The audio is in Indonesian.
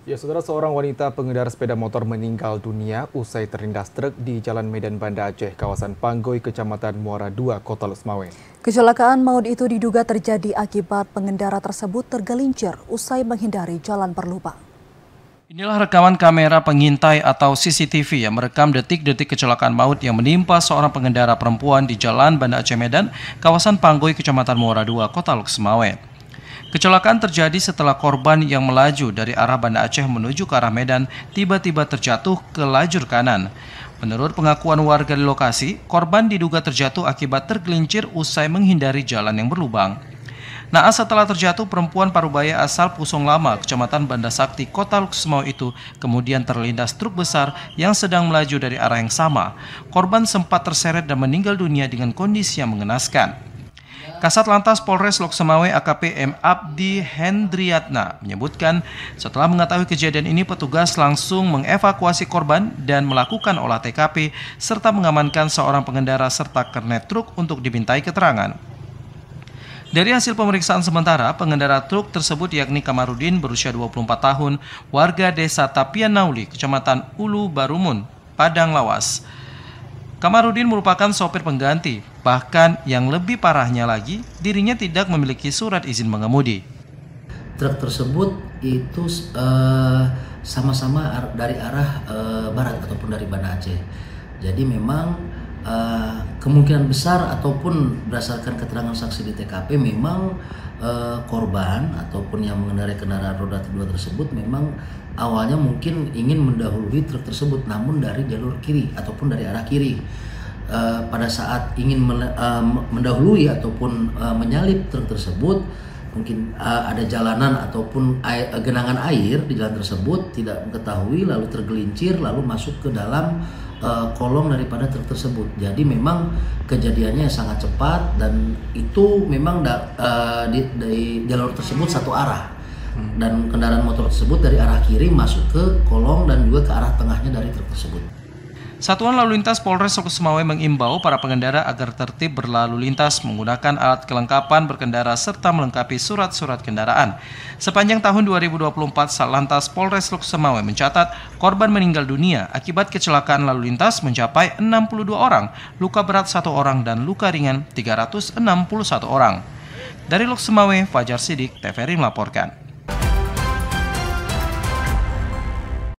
Ya, saudara, seorang wanita pengendara sepeda motor meninggal dunia usai terlindas truk di Jalan Medan Banda Aceh, kawasan Panggoy, Kecamatan Muara II, Kota Lusmawe. Kecelakaan maut itu diduga terjadi akibat pengendara tersebut tergelincir usai menghindari jalan berlubang. Inilah rekaman kamera pengintai atau CCTV yang merekam detik-detik kecelakaan maut yang menimpa seorang pengendara perempuan di Jalan Banda Aceh Medan, kawasan Panggoy, Kecamatan Muara II, Kota Lusmawe. Kecelakaan terjadi setelah korban yang melaju dari arah Banda Aceh menuju ke arah Medan tiba-tiba terjatuh ke lajur kanan. Menurut pengakuan warga di lokasi, korban diduga terjatuh akibat tergelincir usai menghindari jalan yang berlubang. Naas setelah terjatuh, perempuan parubaya asal Pusong Lama, Kecamatan Banda Sakti, Kota Lusmawe itu kemudian terlindas truk besar yang sedang melaju dari arah yang sama. Korban sempat terseret dan meninggal dunia dengan kondisi yang mengenaskan. Kasat Lantas Polres Lusmawe AKP M. Abdi Hendriatna menyebutkan setelah mengetahui kejadian ini petugas langsung mengevakuasi korban dan melakukan olah TKP serta mengamankan seorang pengendara serta kernet truk untuk dimintai keterangan. Dari hasil pemeriksaan sementara, pengendara truk tersebut yakni Kamarudin berusia 24 tahun, warga desa Tapian Nauli, Kecamatan Ulu Barumun, Padang Lawas. Kamarudin merupakan sopir pengganti, bahkan yang lebih parahnya lagi, dirinya tidak memiliki surat izin mengemudi. Truk tersebut itu sama-sama dari arah barat ataupun dari Banda Aceh. Jadi memang kemungkinan besar ataupun berdasarkan keterangan saksi di TKP memang korban ataupun yang mengendarai kendaraan roda kedua tersebut memang awalnya mungkin ingin mendahului truk tersebut, namun dari jalur kiri ataupun dari arah kiri. Pada saat ingin mendahului ataupun menyalip truk tersebut, mungkin ada jalanan ataupun genangan air di jalan tersebut, tidak mengetahui lalu tergelincir lalu masuk ke dalam kolong daripada truk tersebut. Jadi memang kejadiannya sangat cepat dan itu memang di jalur tersebut satu arah. Dan kendaraan motor tersebut dari arah kiri masuk ke kolong dan juga ke arah tengahnya dari truk tersebut. Satuan Lalu Lintas Polres Lusmawe mengimbau para pengendara agar tertib berlalu lintas, menggunakan alat kelengkapan berkendara serta melengkapi surat-surat kendaraan. Sepanjang tahun 2024, Satlantas Polres Lusmawe mencatat korban meninggal dunia akibat kecelakaan lalu lintas mencapai 62 orang, luka berat 1 orang dan luka ringan 361 orang. Dari Lusmawe, Fajar Sidik, TVRI melaporkan.